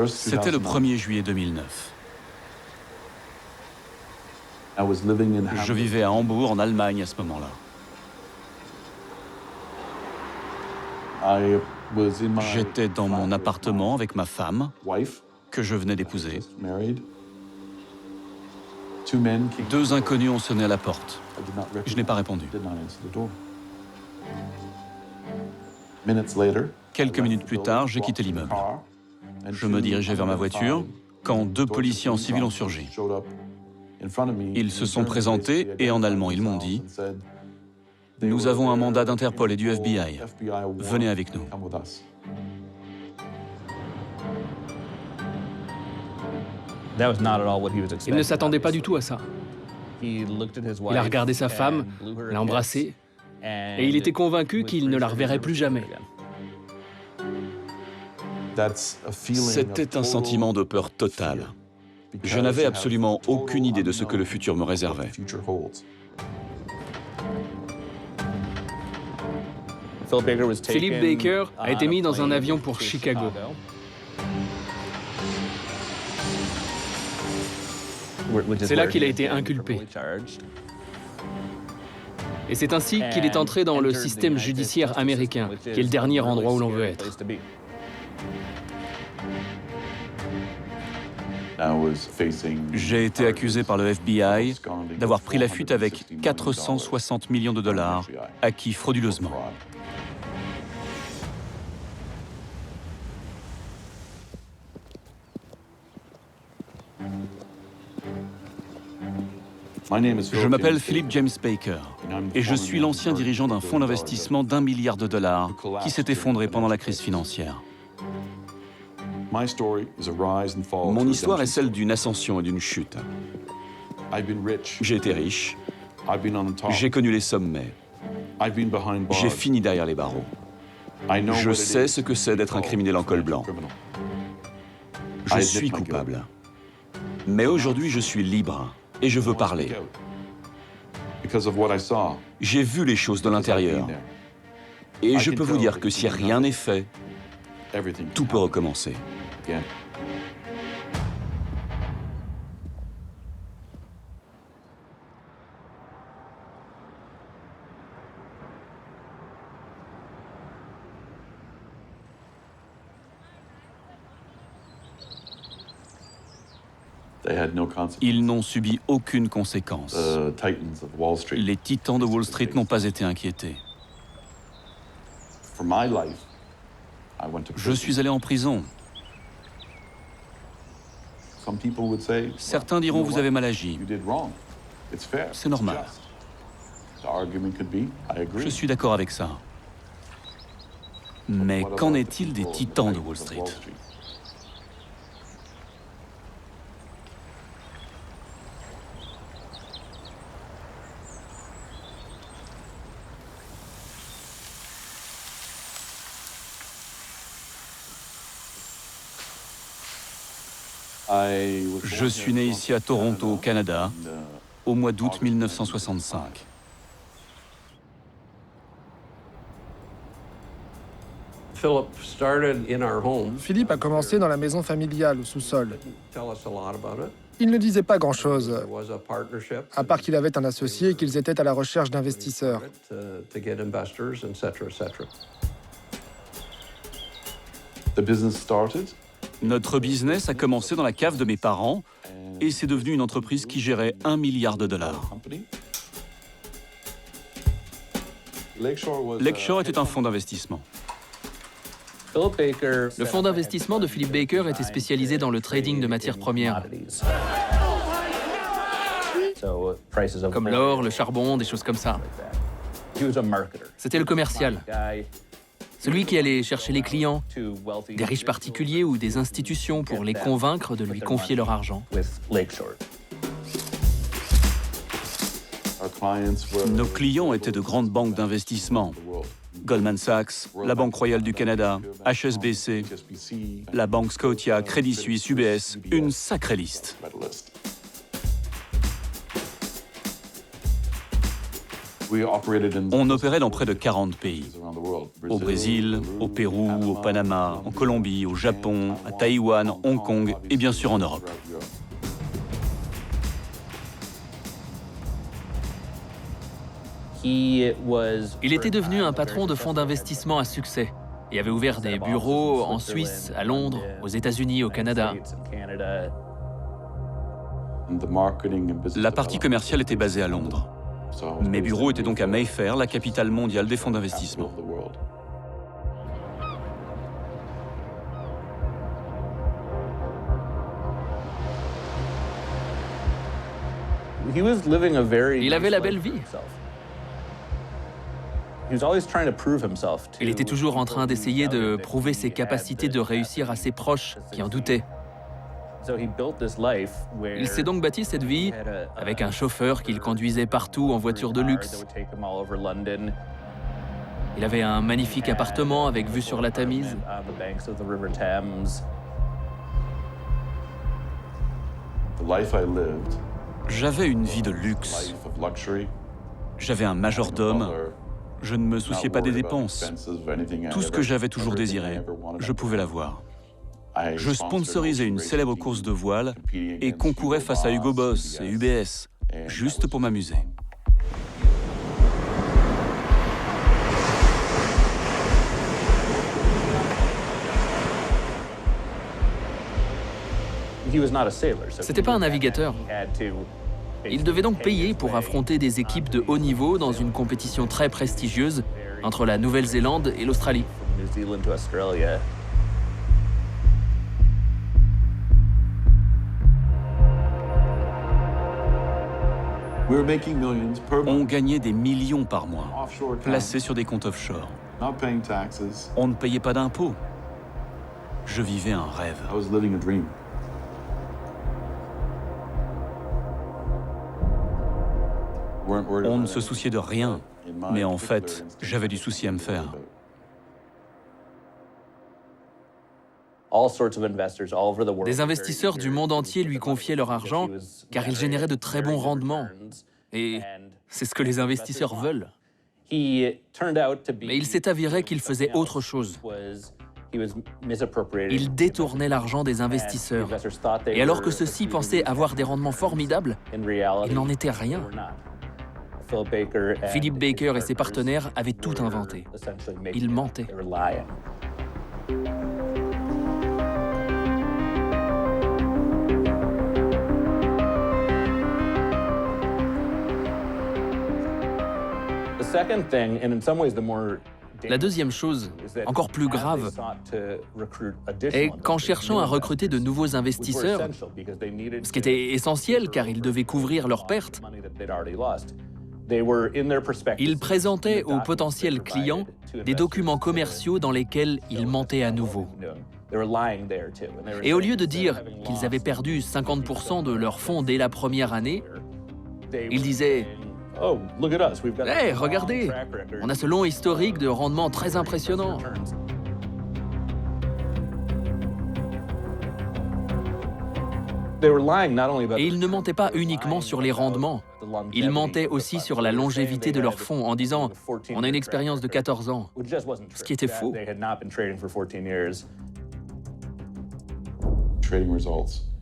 C'était le 1er juillet 2009. Je vivais à Hambourg, en Allemagne, à ce moment-là. J'étais dans mon appartement avec ma femme, que je venais d'épouser. Deux inconnus ont sonné à la porte. Je n'ai pas répondu. Quelques minutes plus tard, j'ai quitté l'immeuble. Je me dirigeais vers ma voiture quand deux policiers en civil ont surgi. Ils se sont présentés et en allemand, ils m'ont dit « Nous avons un mandat d'Interpol et du FBI. Venez avec nous. » Il ne s'attendait pas du tout à ça. Il a regardé sa femme, l'a embrassée, et il était convaincu qu'il ne la reverrait plus jamais. C'était un sentiment de peur totale. Je n'avais absolument aucune idée de ce que le futur me réservait. Philip Baker a été mis dans un avion pour Chicago. C'est là qu'il a été inculpé. Et c'est ainsi qu'il est entré dans le système judiciaire américain, qui est le dernier endroit où l'on veut être. J'ai été accusé par le FBI d'avoir pris la fuite avec 460 millions de dollars acquis frauduleusement. Je m'appelle Philip James Baker et je suis l'ancien dirigeant d'un fonds d'investissement d'1 milliard de dollars qui s'est effondré pendant la crise financière. Mon histoire est celle d'une ascension et d'une chute. J'ai été riche, j'ai connu les sommets, j'ai fini derrière les barreaux. Je sais ce que c'est d'être un criminel en col blanc. Je suis coupable. Mais aujourd'hui, je suis libre et je veux parler. J'ai vu les choses de l'intérieur. Et je peux vous dire que si rien n'est fait, tout peut recommencer. Ils n'ont subi aucune conséquence. Les titans de Wall Street n'ont pas été inquiétés. Je suis allé en prison. Certains diront vous avez mal agi. C'est normal. Je suis d'accord avec ça. Mais qu'en est-il des titans de Wall Street ? Je suis né ici à Toronto, au Canada, au mois d'août 1965. Philippe a commencé dans la maison familiale au sous-sol. Il ne disait pas grand-chose, à part qu'il avait un associé et qu'ils étaient à la recherche d'investisseurs. Notre business a commencé dans la cave de mes parents et c'est devenu une entreprise qui gérait 1 milliard de dollars. Lakeshore était un fonds d'investissement. Le fonds d'investissement de Philip Baker était spécialisé dans le trading de matières premières, comme l'or, le charbon, des choses comme ça. C'était le commercial. Celui qui allait chercher les clients, des riches particuliers ou des institutions pour les convaincre de lui confier leur argent. Nos clients étaient de grandes banques d'investissement. Goldman Sachs, la Banque Royale du Canada, HSBC, la Banque Scotia, Crédit Suisse, UBS, une sacrée liste. On opérait dans près de 40 pays. Au Brésil, au Pérou, au Panama, en Colombie, au Japon, à Taïwan, Hong Kong et bien sûr en Europe. Il était devenu un patron de fonds d'investissement à succès et avait ouvert des bureaux en Suisse, à Londres, aux États-Unis, au Canada. La partie commerciale était basée à Londres. Mes bureaux étaient donc à Mayfair, la capitale mondiale des fonds d'investissement. Il avait la belle vie. Il était toujours en train d'essayer de prouver ses capacités de réussir à ses proches qui en doutaient. Il s'est donc bâti cette vie avec un chauffeur qu'il conduisait partout en voiture de luxe. Il avait un magnifique appartement avec vue sur la Tamise. J'avais une vie de luxe. J'avais un majordome. Je ne me souciais pas des dépenses. Tout ce que j'avais toujours désiré, je pouvais l'avoir. Je sponsorisais une célèbre course de voile et concourais face à Hugo Boss et UBS, juste pour m'amuser. C'était pas un navigateur. Il devait donc payer pour affronter des équipes de haut niveau dans une compétition très prestigieuse entre la Nouvelle-Zélande et l'Australie. On gagnait des millions par mois, placés sur des comptes offshore. On ne payait pas d'impôts. Je vivais un rêve. On ne se souciait de rien, mais en fait, j'avais du souci à me faire. Des investisseurs du monde entier lui confiaient leur argent car il générait de très bons rendements. Et c'est ce que les investisseurs veulent. Mais il s'est avéré qu'il faisait autre chose. Il détournait l'argent des investisseurs. Et alors que ceux-ci pensaient avoir des rendements formidables, il n'en était rien. Philip Baker et ses partenaires avaient tout inventé. Ils mentaient. La deuxième chose, encore plus grave, est qu'en cherchant à recruter de nouveaux investisseurs, ce qui était essentiel car ils devaient couvrir leurs pertes, ils présentaient aux potentiels clients des documents commerciaux dans lesquels ils mentaient à nouveau. Et au lieu de dire qu'ils avaient perdu 50% de leurs fonds dès la première année, ils disaient « Hey, regardez, on a ce long historique de rendement très impressionnant. » Et ils ne mentaient pas uniquement sur les rendements. Ils mentaient aussi sur la longévité de leurs fonds en disant « On a une expérience de 14 ans », ce qui était faux.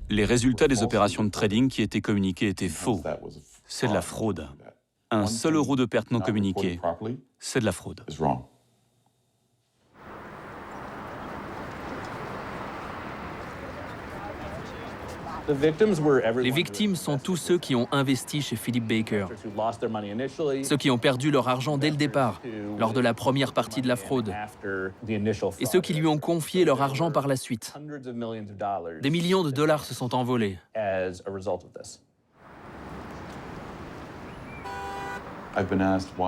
Les résultats des opérations de trading qui étaient communiqués étaient faux. C'est de la fraude. Un seul euro de perte non communiquée, c'est de la fraude. Les victimes sont tous ceux qui ont investi chez Philip Baker, ceux qui ont perdu leur argent dès le départ, lors de la première partie de la fraude, et ceux qui lui ont confié leur argent par la suite. Des millions de dollars se sont envolés.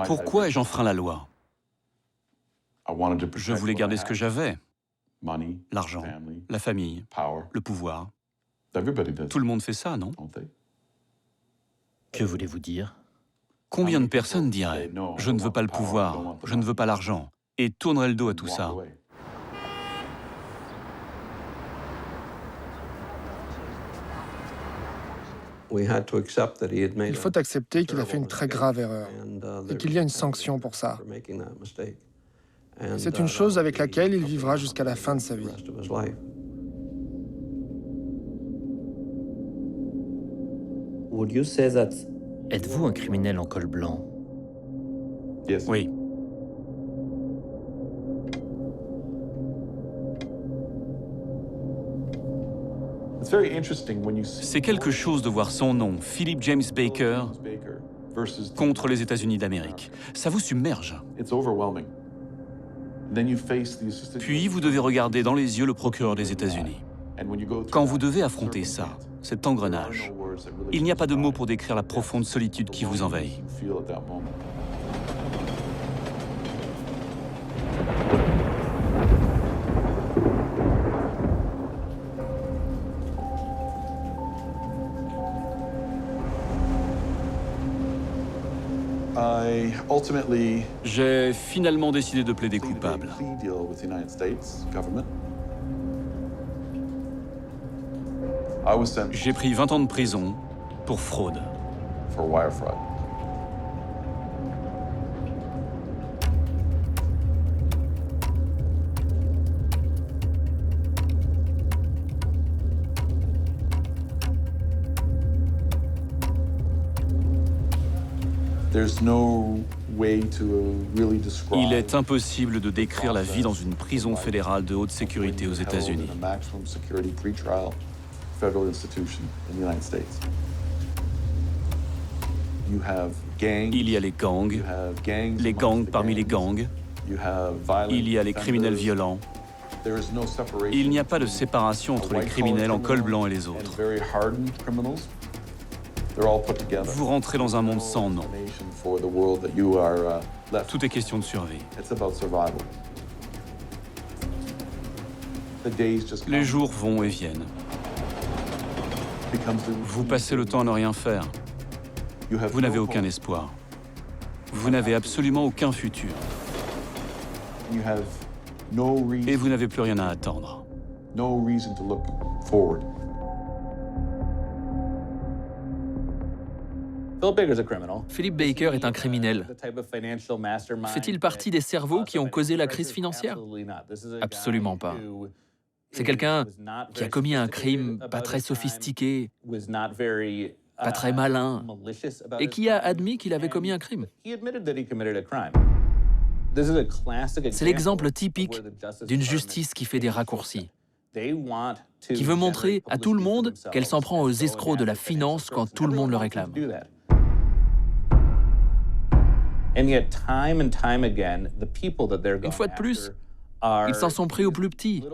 Pourquoi ai-je enfreint la loi? Je voulais garder ce que j'avais. L'argent, la famille, le pouvoir. Tout le monde fait ça, non? Que voulez-vous dire? Combien de personnes diraient « Je ne veux pas le pouvoir, je ne veux pas l'argent » et tourneraient le dos à tout ça? Il faut accepter qu'il a fait une très grave erreur et qu'il y a une sanction pour ça. C'est une chose avec laquelle il vivra jusqu'à la fin de sa vie. Êtes-vous un criminel en col blanc? Oui. C'est quelque chose de voir son nom, Philip James Baker, contre les États-Unis d'Amérique. Ça vous submerge. Puis vous devez regarder dans les yeux le procureur des États-Unis. Quand vous devez affronter ça, cet engrenage, il n'y a pas de mots pour décrire la profonde solitude qui vous envahit. J'ai finalement décidé de plaider coupable. J'ai pris 20 ans de prison pour fraude. Il est impossible de décrire la vie dans une prison fédérale de haute sécurité aux États-Unis. Il y a les gangs parmi les gangs, il y a les criminels violents. Il n'y a pas de séparation entre les criminels en col blanc et les autres. Vous rentrez dans un monde sans nom. Tout est question de survie. Les jours vont et viennent. Vous passez le temps à ne rien faire. Vous n'avez aucun espoir. Vous n'avez absolument aucun futur. Et vous n'avez plus rien à attendre. Philip Baker est un criminel. Fait-il partie des cerveaux qui ont causé la crise financière? Absolument pas. C'est quelqu'un qui a commis un crime pas très sophistiqué, pas très malin, et qui a admis qu'il avait commis un crime. C'est l'exemple typique d'une justice qui fait des raccourcis, qui veut montrer à tout le monde qu'elle s'en prend aux escrocs de la finance quand tout le monde le réclame. Une fois de plus, ils s'en sont pris aux plus petits,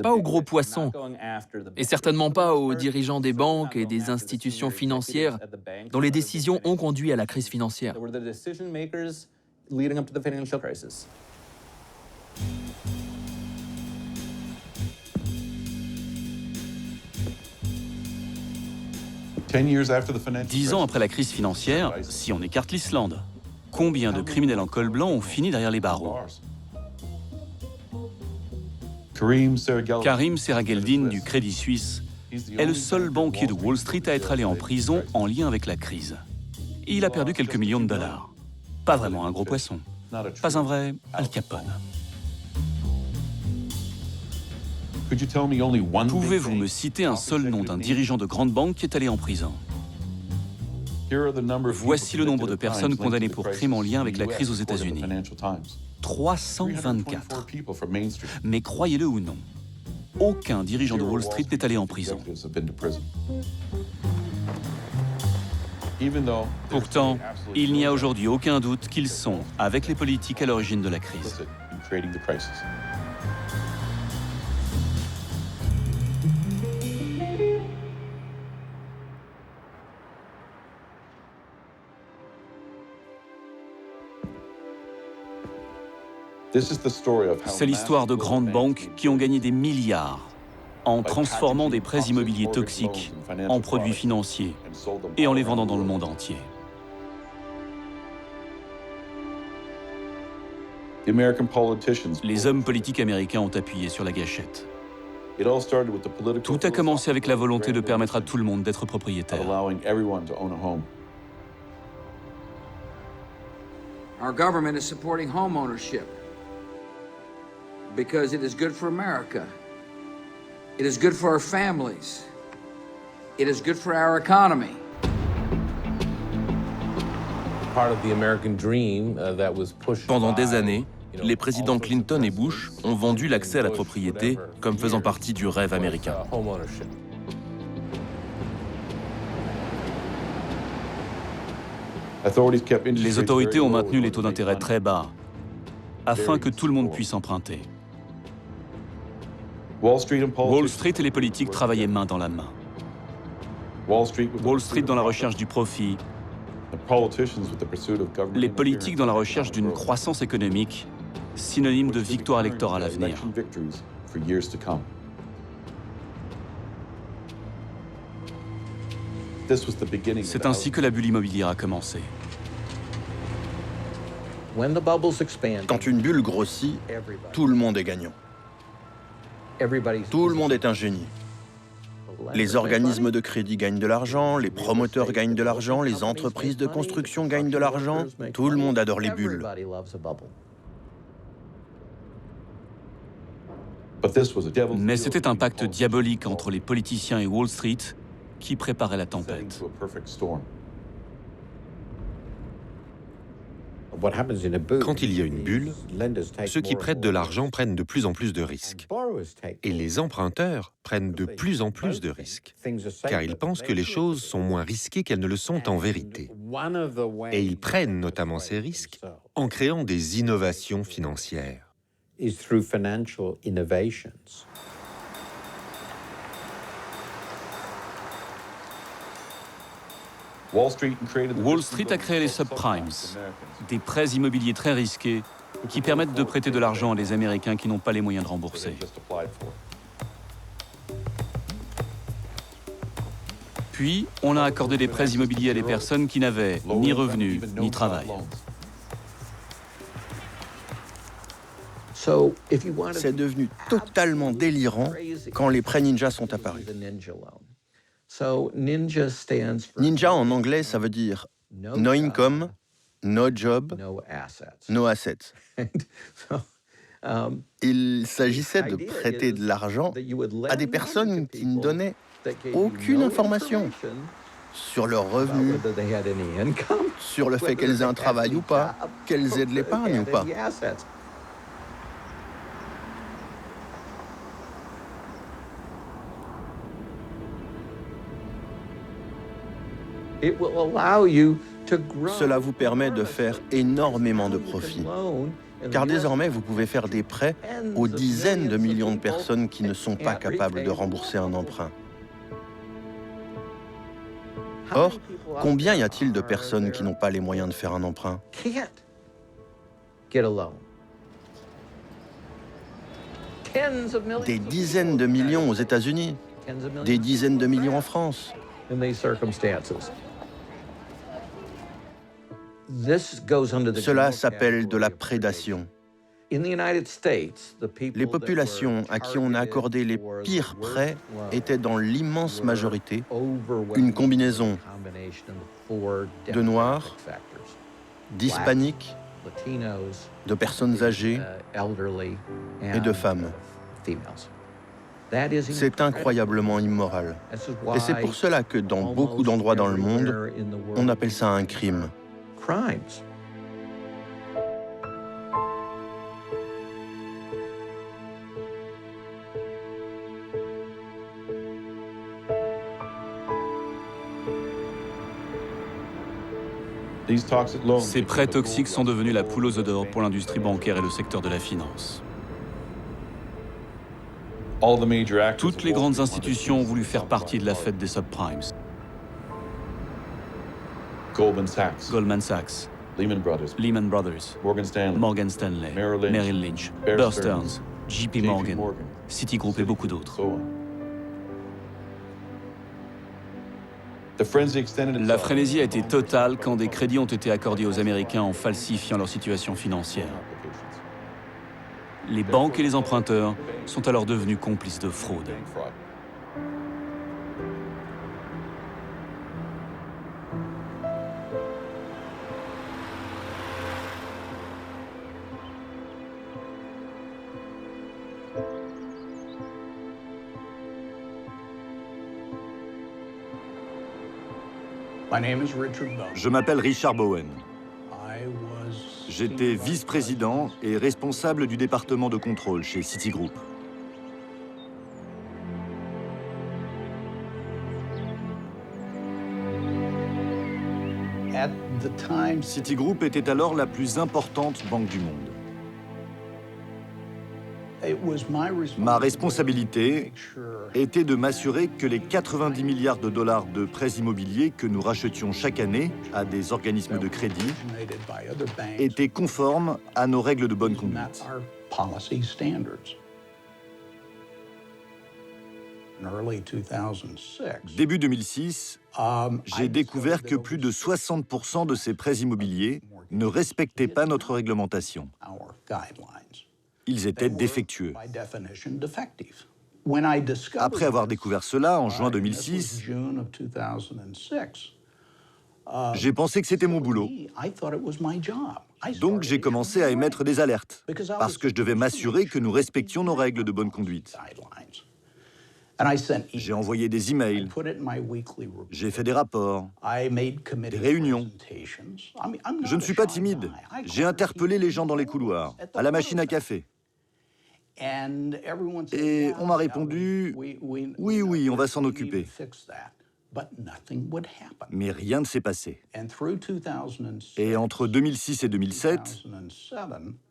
pas aux gros poissons, et certainement pas aux dirigeants des banques et des institutions financières dont les décisions ont conduit à la crise financière. Dix ans après la crise financière, si on écarte l'Islande, combien de criminels en col blanc ont fini derrière les barreaux? Karim Serageldin du Crédit Suisse est le seul banquier de Wall Street à être allé en prison en lien avec la crise. Il a perdu quelques millions de dollars. Pas vraiment un gros poisson. Pas un vrai Al Capone. Pouvez-vous me citer un seul nom d'un dirigeant de grande banque qui est allé en prison? Voici le nombre de personnes condamnées pour crimes en lien avec la crise aux États-Unis. 324. Mais croyez-le ou non, aucun dirigeant de Wall Street n'est allé en prison. Pourtant, il n'y a aujourd'hui aucun doute qu'ils sont, avec les politiques, à l'origine de la crise. C'est l'histoire de grandes banques qui ont gagné des milliards en transformant des prêts immobiliers toxiques en produits financiers et en les vendant dans le monde entier. Les hommes politiques américains ont appuyé sur la gâchette. Tout a commencé avec la volonté de permettre à tout le monde d'être propriétaire. Our government is supporting home ownership because it is good for America. It is good for our families. It is good for our economy. Pendant des années, les présidents Clinton et Bush ont vendu l'accès à la propriété comme faisant partie du rêve américain. Les autorités ont maintenu les taux d'intérêt très bas, afin que tout le monde puisse emprunter. Wall Street et les politiques travaillaient main dans la main. Wall Street dans la recherche du profit, les politiques dans la recherche d'une croissance économique, synonyme de victoire électorale à venir. C'est ainsi que la bulle immobilière a commencé. Quand une bulle grossit, tout le monde est gagnant. Tout le monde est un génie. Les organismes de crédit gagnent de l'argent, les promoteurs gagnent de l'argent, les entreprises de construction gagnent de l'argent. Tout le monde adore les bulles. Mais c'était un pacte diabolique entre les politiciens et Wall Street qui préparait la tempête. Quand il y a une bulle, ceux qui prêtent de l'argent prennent de plus en plus de risques. Et les emprunteurs prennent de plus en plus de risques, car ils pensent que les choses sont moins risquées qu'elles ne le sont en vérité. Et ils prennent notamment ces risques en créant des innovations financières. Wall Street a créé les subprimes, des prêts immobiliers très risqués qui permettent de prêter de l'argent à des Américains qui n'ont pas les moyens de rembourser. Puis, on a accordé des prêts immobiliers à des personnes qui n'avaient ni revenus ni travail. C'est devenu totalement délirant quand les prêts ninja sont apparus. Ninja en anglais, ça veut dire no income, no job, no assets. Il s'agissait de prêter de l'argent à des personnes qui ne donnaient aucune information sur leurs revenus, sur le fait qu'elles aient un travail ou pas, qu'elles aient de l'épargne ou pas. Cela vous permet de faire énormément de profits, car désormais vous pouvez faire des prêts aux dizaines de millions de personnes qui ne sont pas capables de rembourser un emprunt. Or, combien y a-t-il de personnes qui n'ont pas les moyens de faire un emprunt? Des dizaines de millions aux États-Unis, des dizaines de millions en France. Cela s'appelle de la prédation. Les populations à qui on a accordé les pires prêts étaient dans l'immense majorité une combinaison de Noirs, d'Hispaniques, de personnes âgées et de femmes. C'est incroyablement immoral. Et c'est pour cela que dans beaucoup d'endroits dans le monde, on appelle ça un crime. Ces prêts toxiques sont devenus la poule aux œufs d'or pour l'industrie bancaire et le secteur de la finance. Toutes les grandes institutions ont voulu faire partie de la fête des subprimes. Goldman Sachs, Lehman Brothers, Morgan Stanley, Merrill Lynch, Bear Stearns, JP Morgan, Citigroup et beaucoup d'autres. La frénésie a été totale quand des crédits ont été accordés aux Américains en falsifiant leur situation financière. Les banques et les emprunteurs sont alors devenus complices de fraude. Je m'appelle Richard Bowen. J'étais vice-président et responsable du département de contrôle chez Citigroup. Citigroup était alors la plus importante banque du monde. Ma responsabilité était de m'assurer que les 90 milliards de dollars de prêts immobiliers que nous rachetions chaque année à des organismes de crédit étaient conformes à nos règles de bonne conduite. Début 2006, j'ai découvert que plus de 60% de ces prêts immobiliers ne respectaient pas notre réglementation. Ils étaient défectueux. Après avoir découvert cela en juin 2006, j'ai pensé que c'était mon boulot. Donc j'ai commencé à émettre des alertes, parce que je devais m'assurer que nous respections nos règles de bonne conduite. J'ai envoyé des emails, j'ai fait des rapports, des réunions. Je ne suis pas timide. J'ai interpellé les gens dans les couloirs, à la machine à café. Et on m'a répondu « Oui, on va s'en occuper ». Mais rien ne s'est passé. Et entre 2006 et 2007,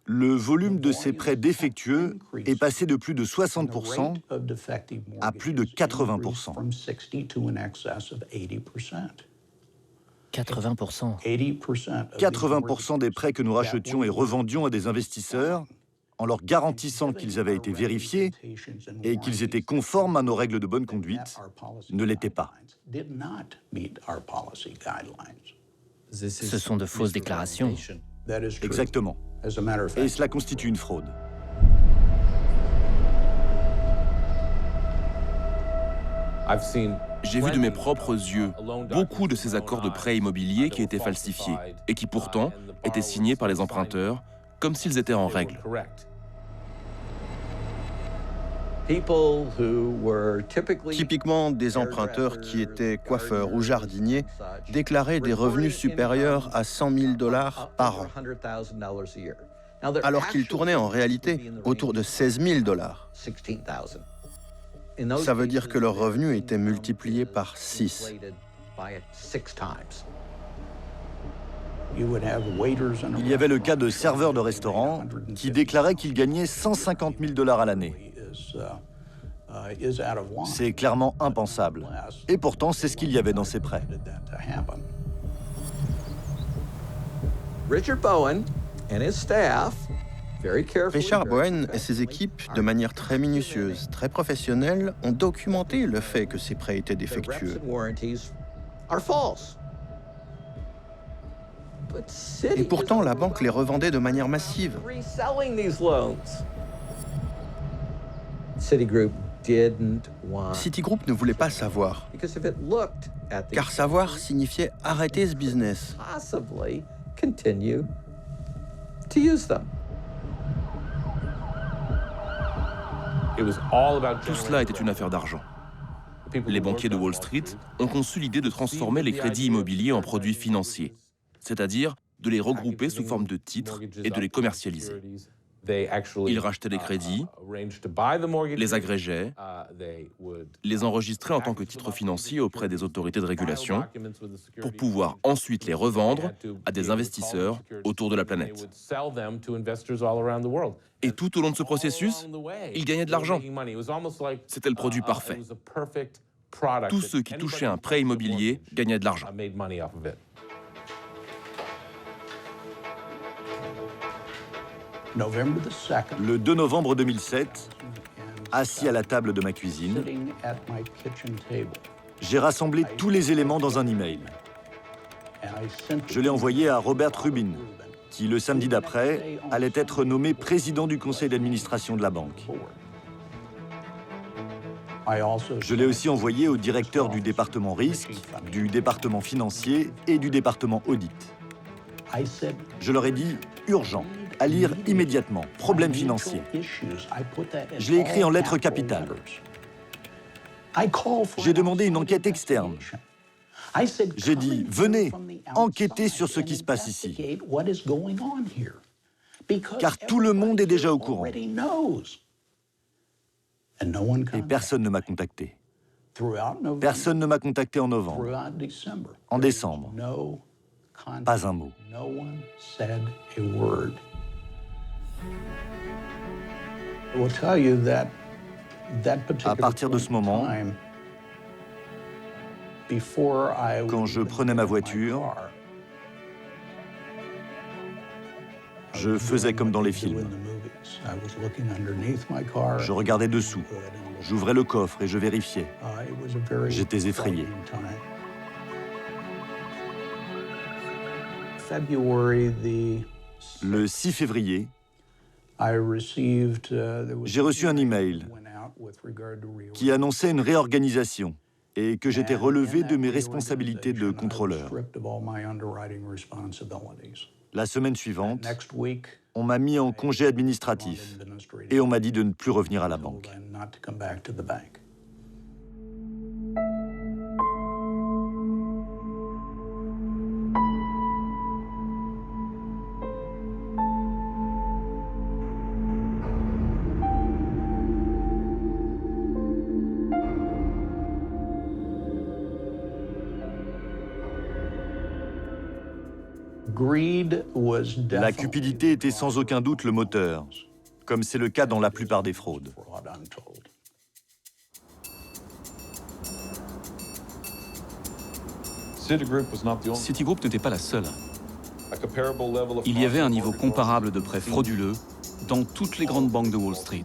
le volume de ces prêts défectueux est passé de plus de 60% à plus de 80%. 80%. 80% des prêts que nous rachetions et revendions à des investisseurs en leur garantissant qu'ils avaient été vérifiés et qu'ils étaient conformes à nos règles de bonne conduite, ne l'étaient pas. Ce sont de fausses déclarations. Exactement. Et cela constitue une fraude. J'ai vu de mes propres yeux beaucoup de ces accords de prêt immobilier qui étaient falsifiés et qui pourtant étaient signés par les emprunteurs comme s'ils étaient en règle. Typiquement, des emprunteurs qui étaient coiffeurs ou jardiniers déclaraient des revenus supérieurs à 100 000 $ par an, alors qu'ils tournaient en réalité autour de 16 000 $. Ça veut dire que leurs revenus étaient multipliés par 6. Il y avait le cas de serveurs de restaurants qui déclaraient qu'ils gagnaient 150 000 $ à l'année. C'est clairement impensable. Et pourtant, c'est ce qu'il y avait dans ces prêts. Richard Bowen et ses équipes, de manière très minutieuse, très professionnelle, ont documenté le fait que ces prêts étaient défectueux. Et pourtant, la banque les revendait de manière massive. Citigroup ne voulait pas savoir, car savoir signifiait arrêter ce business. Tout cela était une affaire d'argent. Les banquiers de Wall Street ont conçu l'idée de transformer les crédits immobiliers en produits financiers, c'est-à-dire de les regrouper sous forme de titres et de les commercialiser. Ils rachetaient les crédits, les agrégeaient, les enregistraient en tant que titres financiers auprès des autorités de régulation pour pouvoir ensuite les revendre à des investisseurs autour de la planète. Et tout au long de ce processus, ils gagnaient de l'argent. C'était le produit parfait. Tous ceux qui touchaient un prêt immobilier gagnaient de l'argent. Le 2 novembre 2007, assis à la table de ma cuisine, j'ai rassemblé tous les éléments dans un email. Je l'ai envoyé à Robert Rubin, qui, le samedi d'après, allait être nommé président du conseil d'administration de la banque. Je l'ai aussi envoyé au directeur du département risque, du département financier et du département audit. Je leur ai dit « urgent ». À lire immédiatement. Problème financier. Je l'ai écrit en lettres capitales. J'ai demandé une enquête externe. J'ai dit, venez, enquêtez sur ce qui se passe ici. Car tout le monde est déjà au courant. Et personne ne m'a contacté. Personne ne m'a contacté en novembre, en décembre. Pas un mot. À partir de ce moment, quand je prenais ma voiture, je faisais comme dans les films. Je regardais dessous, j'ouvrais le coffre et je vérifiais. J'étais effrayé. Le 6 février, j'ai reçu un email qui annonçait une réorganisation et que j'étais relevé de mes responsabilités de contrôleur. La semaine suivante, on m'a mis en congé administratif et on m'a dit de ne plus revenir à la banque. La cupidité était sans aucun doute le moteur, comme c'est le cas dans la plupart des fraudes. Citigroup n'était pas la seule. Il y avait un niveau comparable de prêts frauduleux dans toutes les grandes banques de Wall Street.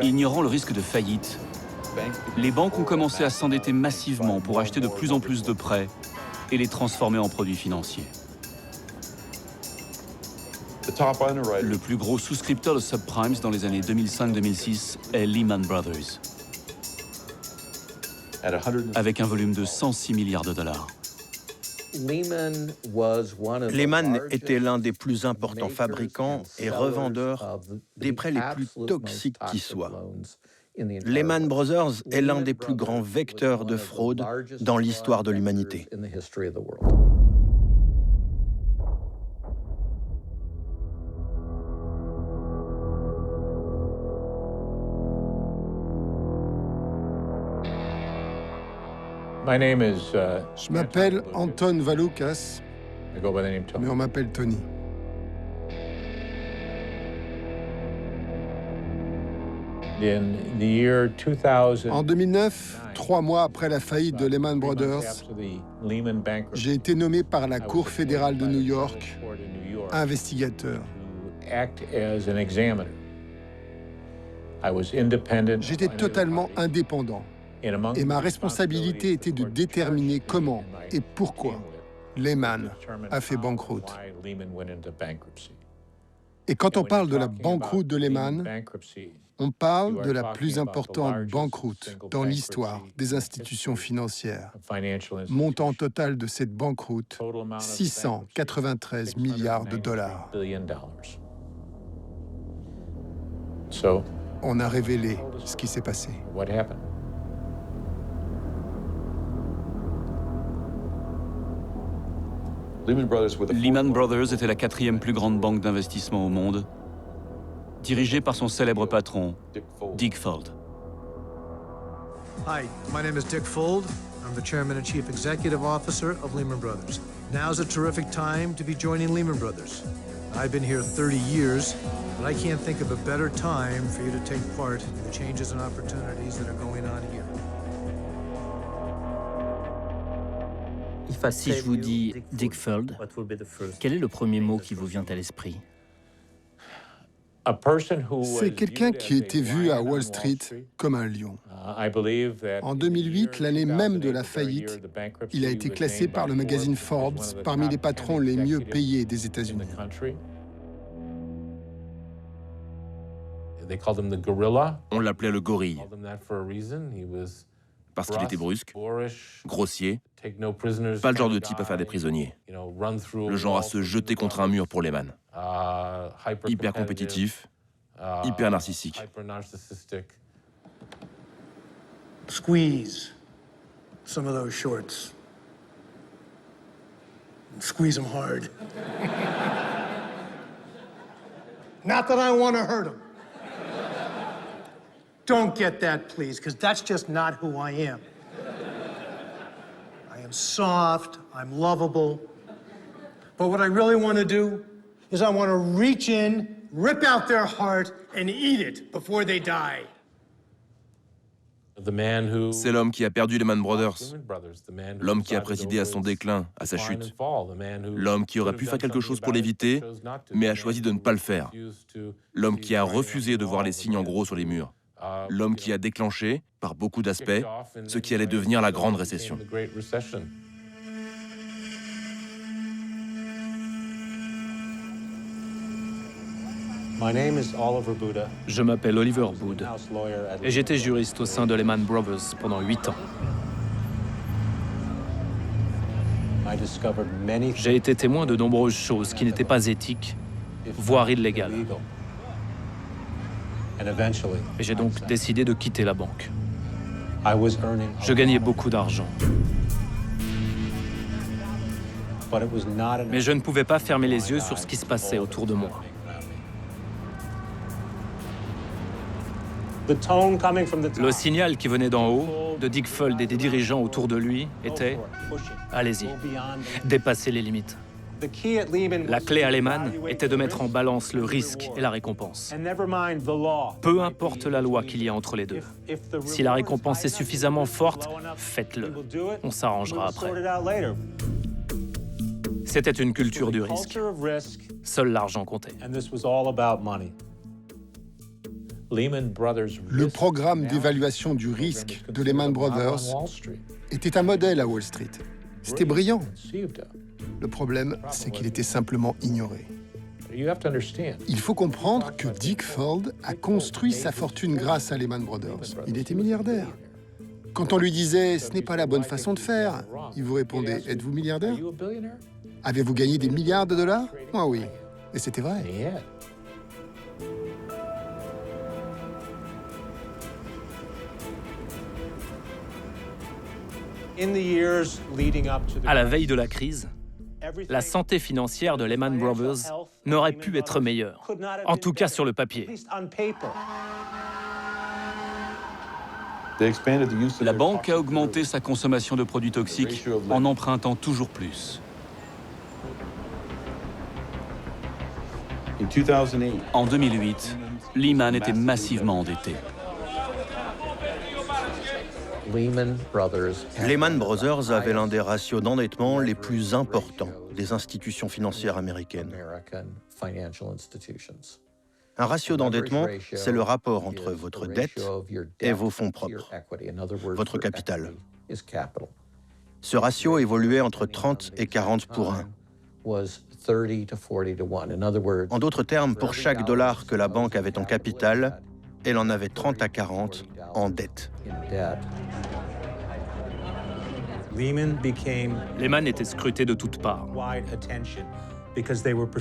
Ignorant le risque de faillite, les banques ont commencé à s'endetter massivement pour acheter de plus en plus de prêts et les transformer en produits financiers. Le plus gros souscripteur de subprimes dans les années 2005-2006 est Lehman Brothers, avec un volume de 106 milliards de dollars. Lehman était l'un des plus importants fabricants et revendeurs des prêts les plus toxiques qui soient. Lehman Brothers est l'un des plus grands vecteurs de fraude dans l'histoire de l'humanité. Je m'appelle Anton Valoukas, mais on m'appelle Tony. En 2009, 3 mois après la faillite de Lehman Brothers, j'ai été nommé par la Cour fédérale de New York investigateur. J'étais totalement indépendant et ma responsabilité était de déterminer comment et pourquoi Lehman a fait banqueroute. Et quand on parle de la banqueroute de Lehman, on parle de la plus importante banqueroute dans l'histoire des institutions financières. Montant total de cette banqueroute, 693 milliards de dollars. On a révélé ce qui s'est passé. Lehman Brothers était la 4e plus grande banque d'investissement au monde, dirigée par son célèbre patron, Dick Fuld. Hi, my name is Dick Fuld. I'm the Chairman and Chief Executive Officer of Lehman Brothers. Now's a terrific time to be joining Lehman Brothers. I've been here 30 years, but I can't think of a better time for you to take part in the changes and opportunities that are going on here. Si je vous dis Dick Fuld, quel est le premier mot qui vous vient à l'esprit? C'est quelqu'un qui était vu à Wall Street comme un lion. En 2008, l'année même de la faillite, il a été classé par le magazine Forbes parmi les patrons les mieux payés des États-Unis. On l'appelait le gorille, parce qu'il était brusque, grossier, pas le genre de type à faire des prisonniers. Le genre à se jeter contre un mur pour Lehman. Hyper compétitif, hyper narcissique. squeeze some of those shorts. Squeeze them hard. Not that I want to hurt them. Don't get that, please, because that's just not who I am. I am soft, I'm lovable. But what I really want to do is I want to reach in, rip out their heart, and eat it before they die. C'est l'homme qui a perdu Lehman Brothers, l'homme qui a présidé à son déclin, à sa chute, l'homme qui aurait pu faire quelque chose pour l'éviter, mais a choisi de ne pas le faire, l'homme qui a refusé de voir les signes en gros sur les murs, l'homme qui a déclenché, par beaucoup d'aspects, ce qui allait devenir la Grande Récession. Je m'appelle Oliver Bood et j'étais juriste au sein de Lehman Brothers pendant 8 ans. J'ai été témoin de nombreuses choses qui n'étaient pas éthiques, voire illégales. Et j'ai donc décidé de quitter la banque. Je gagnais beaucoup d'argent. Mais je ne pouvais pas fermer les yeux sur ce qui se passait autour de moi. Le signal qui venait d'en haut, de Dick Fuld et des dirigeants autour de lui, était « Allez-y, dépassez les limites ». La clé à Lehman était de mettre en balance le risque et la récompense. Peu importe la loi qu'il y a entre les deux. Si la récompense est suffisamment forte, faites-le. On s'arrangera après. C'était une culture du risque. Seul l'argent comptait. Le programme d'évaluation du risque de Lehman Brothers était un modèle à Wall Street. C'était brillant. Le problème, c'est qu'il était simplement ignoré. Il faut comprendre que Dick Fuld a construit sa fortune grâce à Lehman Brothers. Il était milliardaire. Quand on lui disait « ce n'est pas la bonne façon de faire », il vous répondait « êtes-vous milliardaire ? Avez-vous gagné des milliards de dollars ? Moi, oui. » Et c'était vrai. À la veille de la crise, la santé financière de Lehman Brothers n'aurait pu être meilleure, en tout cas sur le papier. La banque a augmenté sa consommation de produits toxiques en empruntant toujours plus. En 2008, Lehman était massivement endetté. Lehman Brothers avait l'un des ratios d'endettement les plus importants des institutions financières américaines. Un ratio d'endettement, c'est le rapport entre votre dette et vos fonds propres, votre capital. Ce ratio évoluait entre 30 et 40 pour 1. En d'autres termes, pour chaque dollar que la banque avait en capital, elle en avait 30 à 40 en dette. Lehman était scruté de toutes parts,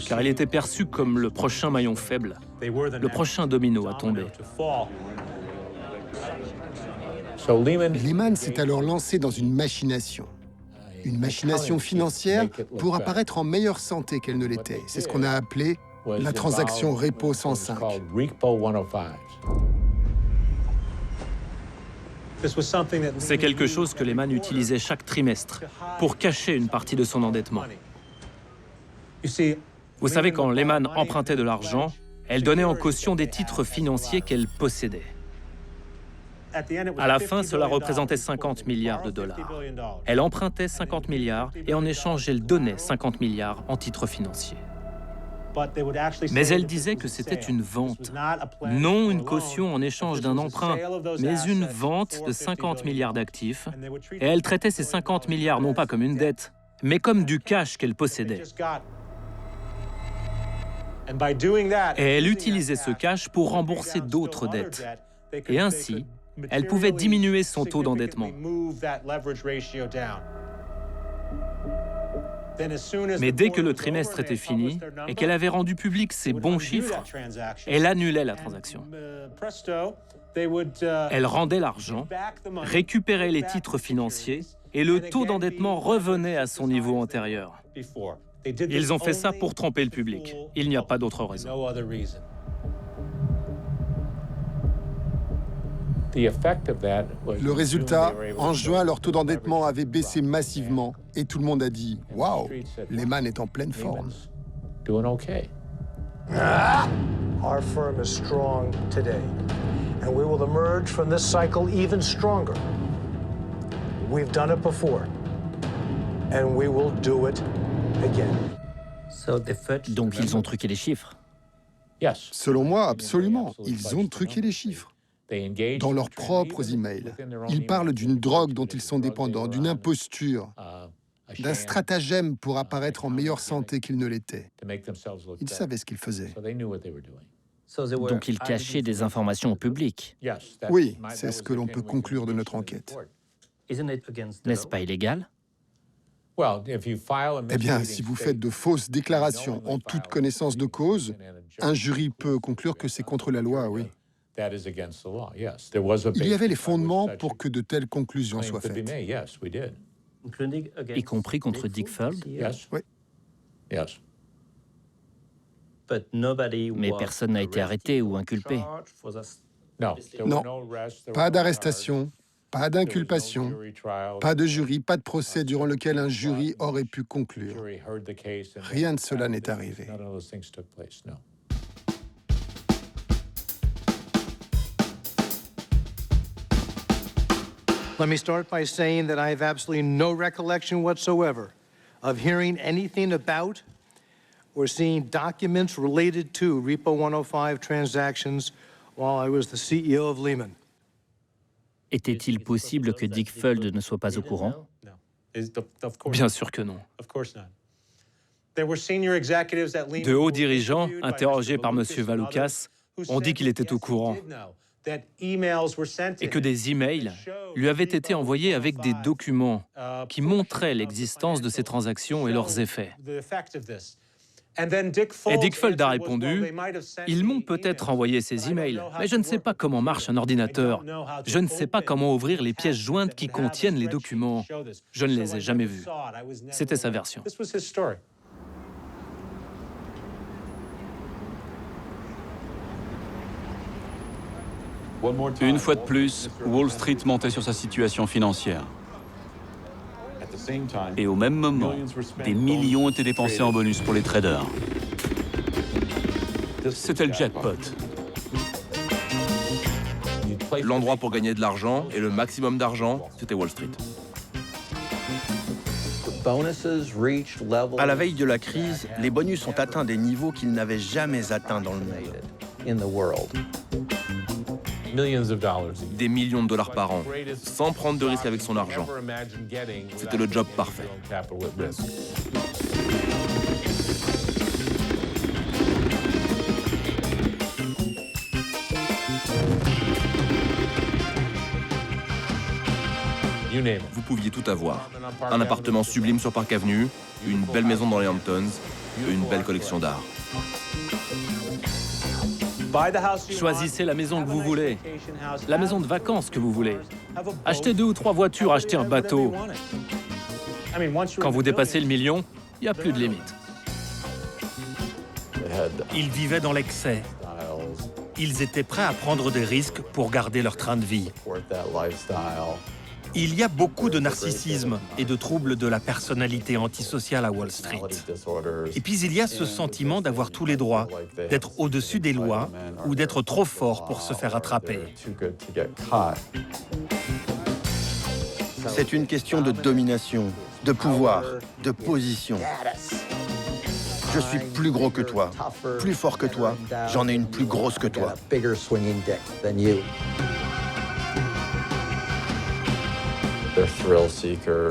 car il était perçu comme le prochain maillon faible, le prochain domino à tomber. Lehman s'est alors lancé dans une machination financière pour apparaître en meilleure santé qu'elle ne l'était. C'est ce qu'on a appelé la transaction Repo 105. C'est quelque chose que Lehman utilisait chaque trimestre pour cacher une partie de son endettement. Vous savez, quand Lehman empruntait de l'argent, elle donnait en caution des titres financiers qu'elle possédait. À la fin, cela représentait 50 milliards de dollars. Elle empruntait 50 milliards et en échange, elle donnait 50 milliards en titres financiers. Mais elle disait que c'était une vente, non une caution en échange d'un emprunt, mais une vente de 50 milliards d'actifs. Et elle traitait ces 50 milliards non pas comme une dette, mais comme du cash qu'elle possédait. Et elle utilisait ce cash pour rembourser d'autres dettes. Et ainsi, elle pouvait diminuer son taux d'endettement. Mais dès que le trimestre était fini et qu'elle avait rendu public ses bons chiffres, elle annulait la transaction. Elles rendaient l'argent, récupéraient les titres financiers et le taux d'endettement revenait à son niveau antérieur. Ils ont fait ça pour tromper le public. Il n'y a pas d'autre raison. Le résultat, en juin, leur taux d'endettement avait baissé massivement et tout le monde a dit « Waouh, Lehman est en pleine forme ». Our firm is strong today, and we will emerge from this cycle even stronger. We've done it before, and we will do it again. Donc ils ont truqué les chiffres. Selon moi, absolument. Ils ont truqué les chiffres. Dans leurs propres emails, ils parlent d'une drogue dont ils sont dépendants, d'une imposture, d'un stratagème pour apparaître en meilleure santé qu'ils ne l'étaient. Ils savaient ce qu'ils faisaient. Donc ils cachaient des informations au public. Oui, c'est ce que l'on peut conclure de notre enquête. N'est-ce pas illégal? Eh bien, si vous faites de fausses déclarations en toute connaissance de cause, un jury peut conclure que c'est contre la loi, oui. Il y avait les fondements pour que de telles conclusions soient faites. Y compris contre Dick Fuld? Oui. Mais personne n'a été arrêté ou inculpé. Non, pas d'arrestation, pas d'inculpation, pas de jury, pas de procès durant lequel un jury aurait pu conclure. Rien de cela n'est arrivé. Let me start by saying that I have absolutely no recollection whatsoever of hearing anything about or seeing documents related to Repo 105 transactions while I was the CEO of Lehman. Était-il possible que Dick Fuld ne soit pas au courant? Bien sûr que non. De hauts dirigeants, interrogés par M. Valoukas, ont dit qu'il était au courant et que des emails lui avaient été envoyés avec des documents qui montraient l'existence de ces transactions et leurs effets. Et Dick Fuld a répondu « Ils m'ont peut-être envoyé ces emails, mais je ne sais pas comment marche un ordinateur. Je ne sais pas comment ouvrir les pièces jointes qui contiennent les documents. Je ne les ai jamais vus. » C'était sa version. Une fois de plus, Wall Street mentait sur sa situation financière. Et au même moment, des millions étaient dépensés en bonus pour les traders. C'était le jackpot. L'endroit pour gagner de l'argent et le maximum d'argent, c'était Wall Street. À la veille de la crise, les bonus ont atteint des niveaux qu'ils n'avaient jamais atteints dans le monde. Des millions de dollars par an, sans prendre de risques avec son argent. C'était le job parfait. Vous pouviez tout avoir. Un appartement sublime sur Park Avenue, une belle maison dans les Hamptons, une belle collection d'art. Choisissez la maison que vous voulez, la maison de vacances que vous voulez. Achetez 2 ou 3 voitures, achetez un bateau. Quand vous dépassez le million, il n'y a plus de limite. Ils vivaient dans l'excès. Ils étaient prêts à prendre des risques pour garder leur train de vie. Il y a beaucoup de narcissisme et de troubles de la personnalité antisociale à Wall Street. Et puis il y a ce sentiment d'avoir tous les droits, d'être au-dessus des lois ou d'être trop fort pour se faire attraper. C'est une question de domination, de pouvoir, de position. Je suis plus gros que toi, plus fort que toi, j'en ai une plus grosse que toi.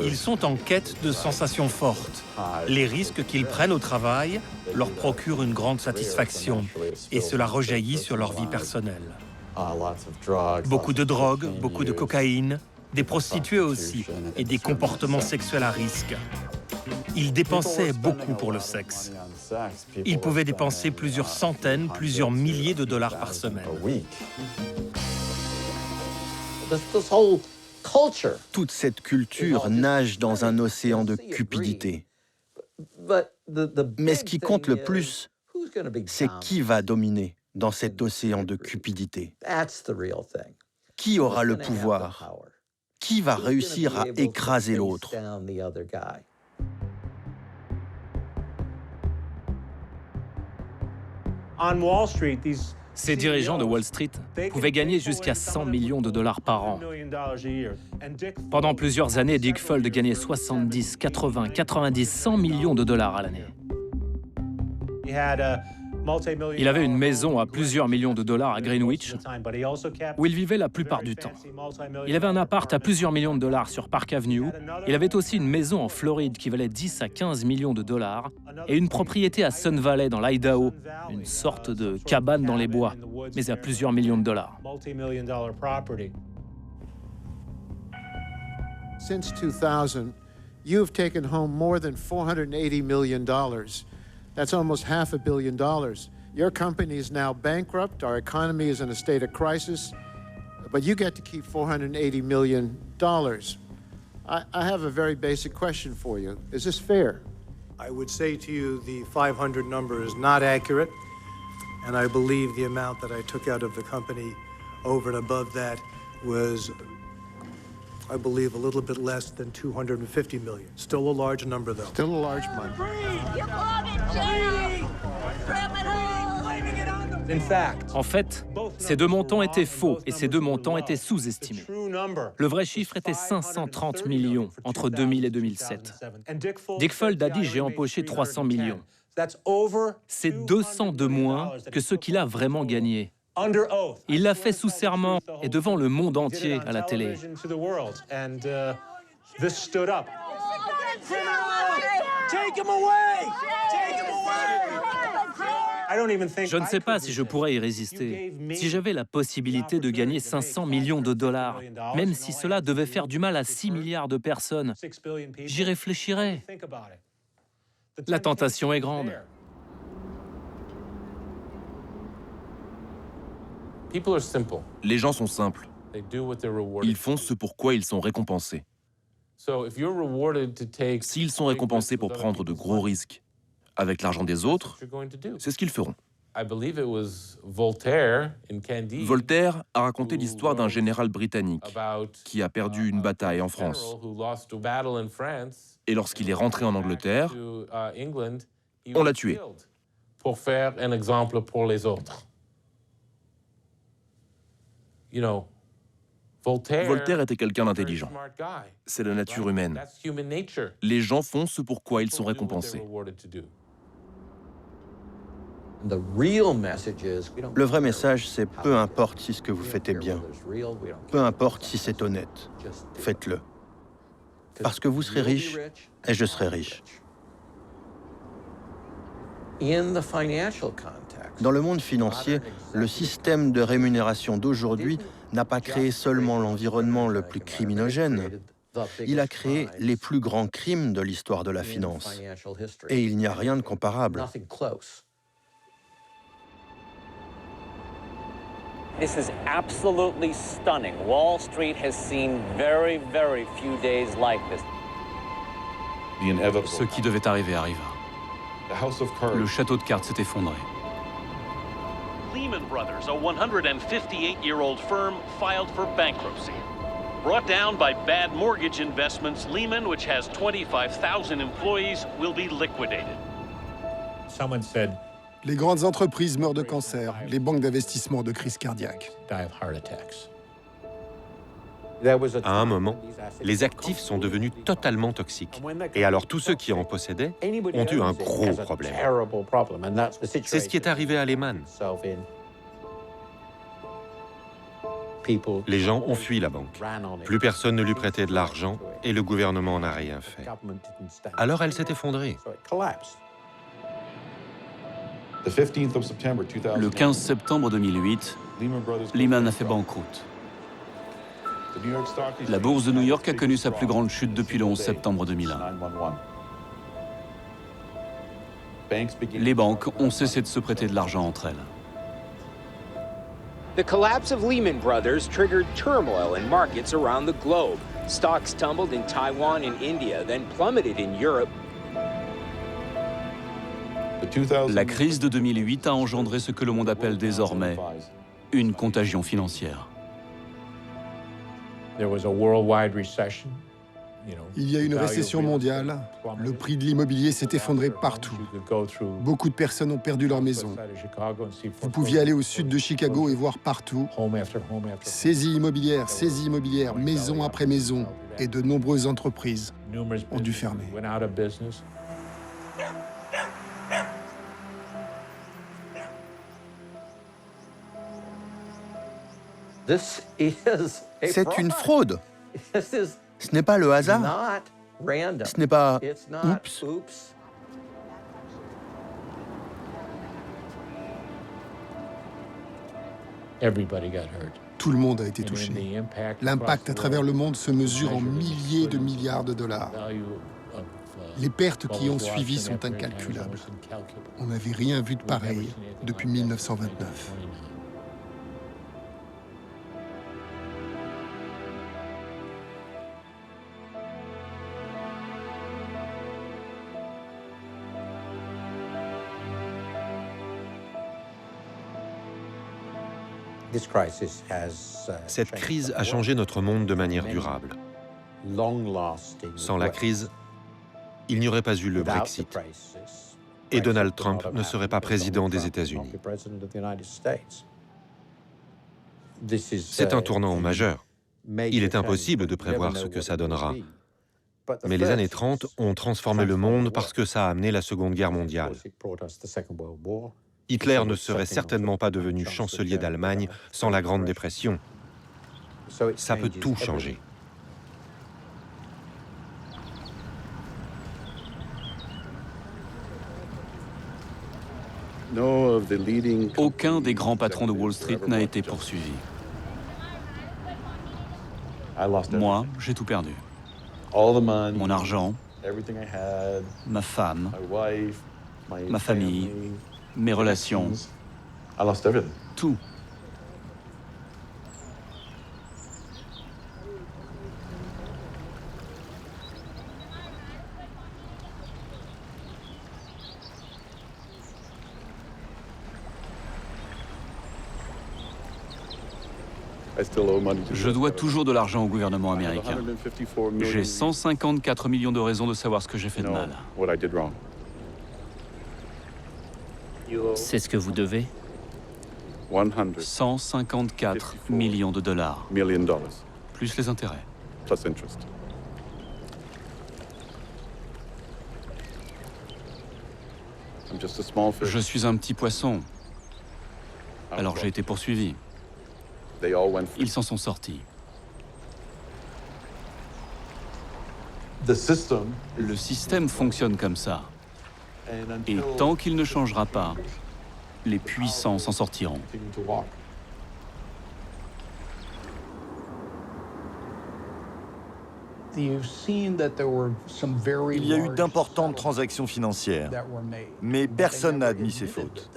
Ils sont en quête de sensations fortes. Les risques qu'ils prennent au travail leur procurent une grande satisfaction et cela rejaillit sur leur vie personnelle. Beaucoup de drogue, beaucoup de cocaïne, des prostituées aussi et des comportements sexuels à risque. Ils dépensaient beaucoup pour le sexe. Ils pouvaient dépenser plusieurs centaines, plusieurs milliers de dollars par semaine. Toute cette culture nage dans un océan de cupidité. Mais ce qui compte le plus, c'est qui va dominer dans cet océan de cupidité. Qui aura le pouvoir? Qui va réussir à écraser l'autre? Ces dirigeants de Wall Street pouvaient gagner jusqu'à 100 millions de dollars par an. Pendant plusieurs années, Dick Fuld gagnait 70, 80, 90, 100 millions de dollars à l'année. Il avait une maison à plusieurs millions de dollars à Greenwich, où il vivait la plupart du temps. Il avait un appart à plusieurs millions de dollars sur Park Avenue. Il avait aussi une maison en Floride qui valait 10 à 15 millions de dollars et une propriété à Sun Valley dans l'Idaho, une sorte de cabane dans les bois, mais à plusieurs millions de dollars. Since 2000, you've taken home more than $480 million. That's almost $500 million. Your company is now bankrupt. Our economy is in a state of crisis. But you get to keep $480 million. I have a very basic question for you. Is this fair? I would say to you the 500 number is not accurate. And I believe the amount that I took out of the company over and above that was, I believe, a little bit less than 250 million. Still a large number, though. Still a large money. En fait, ces deux montants étaient faux et ces deux montants étaient sous-estimés. Le vrai chiffre était 530 millions entre 2000 et 2007. Dick Fuld a dit « j'ai empoché 300 millions ». C'est 200 de moins que ce qu'il a vraiment gagné. Il l'a fait sous serment et devant le monde entier à la télé. Je ne sais pas si je pourrais y résister. Si j'avais la possibilité de gagner 500 millions de dollars, même si cela devait faire du mal à 6 milliards de personnes, j'y réfléchirais. La tentation est grande. Les gens sont simples. Ils font ce pour quoi ils sont récompensés. S'ils sont récompensés pour prendre de gros risques avec l'argent des autres, c'est ce qu'ils feront. Voltaire a raconté l'histoire d'un général britannique qui a perdu une bataille en France. Et lorsqu'il est rentré en Angleterre, on l'a tué. Pour faire un exemple pour les autres. Voltaire était quelqu'un d'intelligent. C'est la nature humaine. Les gens font ce pour quoi ils sont récompensés. Le vrai message, c'est peu importe si ce que vous faites est bien, peu importe si c'est honnête, faites-le. Parce que vous serez riche et je serai riche. Dans le monde financier, le système de rémunération d'aujourd'hui n'a pas créé seulement l'environnement le plus criminogène, il a créé les plus grands crimes de l'histoire de la finance. Et il n'y a rien de comparable. This is absolutely stunning. Wall Street has seen very, very few days like this. Ce qui devait arriver arriva. Le château de cartes s'est effondré. Lehman Brothers, a 158-year-old firm, filed for bankruptcy. Brought down by bad mortgage investments, Lehman, which has 25,000 employees, will be liquidated. Someone said, les grandes entreprises meurent de cancer, les banques d'investissement de crise cardiaque. À un moment, les actifs sont devenus totalement toxiques. Et alors tous ceux qui en possédaient ont eu un gros problème. C'est ce qui est arrivé à Lehman. Les gens ont fui la banque. Plus personne ne lui prêtait de l'argent et le gouvernement n'a rien fait. Alors elle s'est effondrée. Le 15 septembre 2008, Lehman a fait banqueroute. La bourse de New York a connu sa plus grande chute depuis le 11 septembre 2001. Les banques ont cessé de se prêter de l'argent entre elles. The collapse of Lehman Brothers triggered turmoil in markets around the globe. Stocks tumbled in Taiwan and India, then plummeted in Europe. La crise de 2008 a engendré ce que le monde appelle désormais une contagion financière. Il y a eu une récession mondiale, le prix de l'immobilier s'est effondré partout. Beaucoup de personnes ont perdu leur maison. Vous pouviez aller au sud de Chicago et voir partout saisies immobilières, maison après maison, et de nombreuses entreprises ont dû fermer. C'est une fraude. Ce n'est pas le hasard. Ce n'est pas oups. Tout le monde a été touché. L'impact à travers le monde se mesure en milliers de milliards de dollars. Les pertes qui ont suivi sont incalculables. On n'avait rien vu de pareil depuis 1929. Cette crise a changé notre monde de manière durable. Sans la crise, il n'y aurait pas eu le Brexit. Et Donald Trump ne serait pas président des États-Unis. C'est un tournant majeur. Il est impossible de prévoir ce que ça donnera. Mais les années 30 ont transformé le monde parce que ça a amené la Seconde Guerre mondiale. Hitler ne serait certainement pas devenu chancelier d'Allemagne sans la Grande Dépression. Ça peut tout changer. Aucun des grands patrons de Wall Street n'a été poursuivi. Moi, j'ai tout perdu. Mon argent, ma femme, ma famille, mes relations, tout. Je dois toujours de l'argent au gouvernement américain. J'ai 154 millions de raisons de savoir ce que j'ai fait de mal. C'est ce que vous devez? 154 millions de dollars. Plus les intérêts. Je suis un petit poisson. Alors j'ai été poursuivi. Ils s'en sont sortis. Le système fonctionne comme ça. Et tant qu'il ne changera pas, les puissants s'en sortiront. Il y a eu d'importantes transactions financières, mais personne n'a admis ses fautes.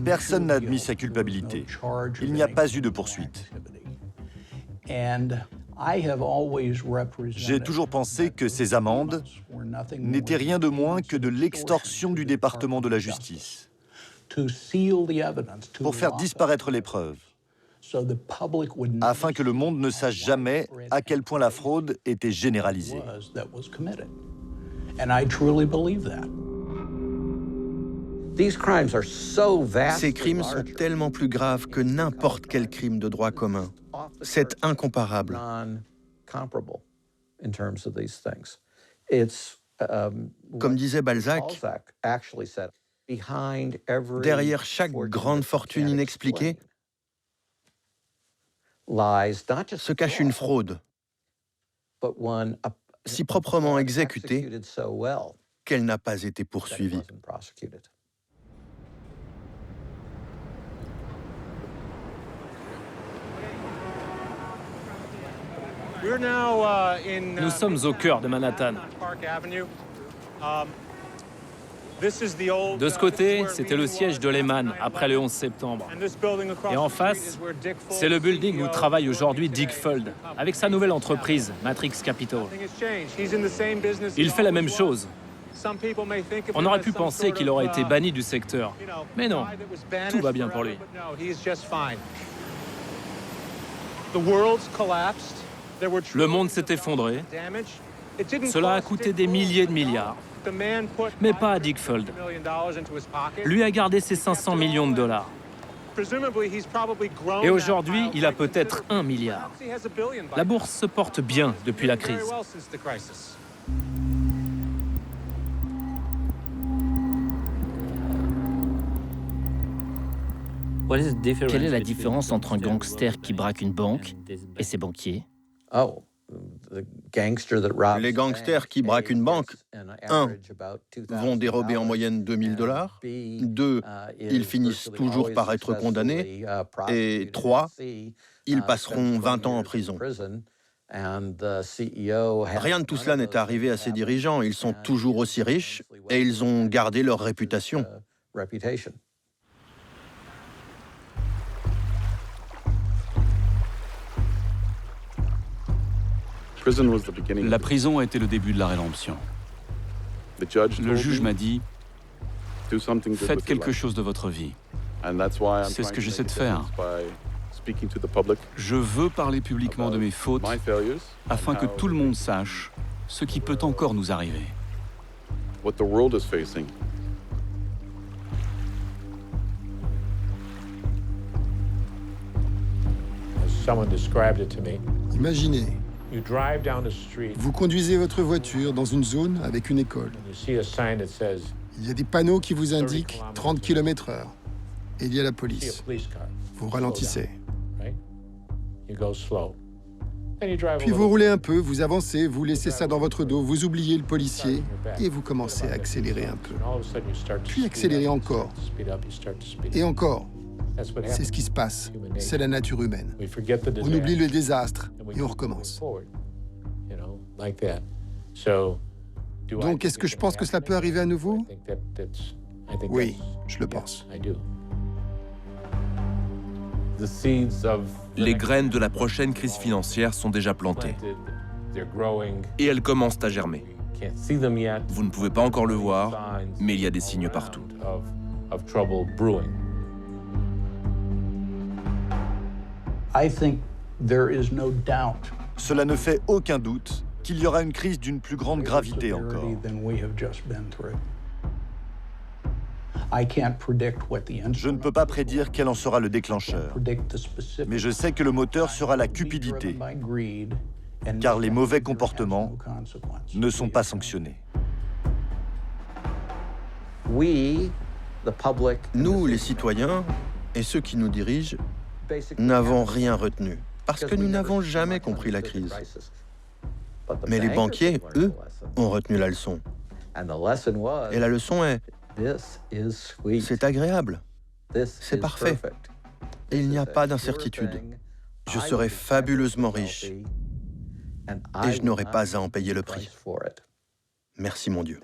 Personne n'a admis sa culpabilité. Il n'y a pas eu de poursuite. J'ai toujours pensé que ces amendes n'étaient rien de moins que de l'extorsion du département de la justice pour faire disparaître les preuves, afin que le monde ne sache jamais à quel point la fraude était généralisée. Ces crimes sont tellement plus graves que n'importe quel crime de droit commun. C'est incomparable. Comme disait Balzac, derrière chaque grande fortune inexpliquée se cache une fraude, si proprement exécutée qu'elle n'a pas été poursuivie. Nous sommes au cœur de Manhattan. De ce côté, c'était le siège de Lehman après le 11 septembre. Et en face, c'est le building où travaille aujourd'hui Dick Fuld, avec sa nouvelle entreprise, Matrix Capital. Il fait la même chose. On aurait pu penser qu'il aurait été banni du secteur. Mais non, tout va bien pour lui. Le monde s'est effondré. Cela a coûté des milliers de milliards. Mais pas à Dick Fuld. Lui a gardé ses 500 millions de dollars. Et aujourd'hui, il a peut-être 1 milliard. La bourse se porte bien depuis la crise. Quelle est la différence entre un gangster qui braque une banque et ses banquiers? Les gangsters qui braquent une banque, 1, vont dérober en moyenne $2000, 2, ils finissent toujours par être condamnés, et 3, ils passeront 20 ans en prison. Rien de tout cela n'est arrivé à ces dirigeants, ils sont toujours aussi riches et ils ont gardé leur réputation. La prison a été le début de la rédemption. Le juge m'a dit « Faites quelque chose de votre vie ». C'est ce que j'essaie de faire. Je veux parler publiquement de mes fautes afin que tout le monde sache ce qui peut encore nous arriver. Imaginez, vous conduisez votre voiture dans une zone avec une école. Il y a des panneaux qui vous indiquent 30 km/h. Et il y a la police. Vous ralentissez. Puis vous roulez un peu, vous avancez, vous laissez ça dans votre dos, vous oubliez le policier et vous commencez à accélérer un peu. Puis accélérer encore. Et encore. C'est ce qui se passe. C'est la nature humaine. On oublie le désastre et on recommence. Donc, est-ce que je pense que cela peut arriver à nouveau? Oui, je le pense. Les graines de la prochaine crise financière sont déjà plantées. Et elles commencent à germer. Vous ne pouvez pas encore le voir, mais il y a des signes partout. Cela ne fait aucun doute qu'il y aura une crise d'une plus grande gravité encore. Je ne peux pas prédire quel en sera le déclencheur, mais je sais que le moteur sera la cupidité, car les mauvais comportements ne sont pas sanctionnés. Nous, les citoyens, et ceux qui nous dirigent, n'avons rien retenu, parce que nous n'avons jamais compris la crise. Mais les banquiers, eux, ont retenu la leçon. Et la leçon est, c'est agréable, c'est parfait, et il n'y a pas d'incertitude. Je serai fabuleusement riche, et je n'aurai pas à en payer le prix. Merci, mon Dieu.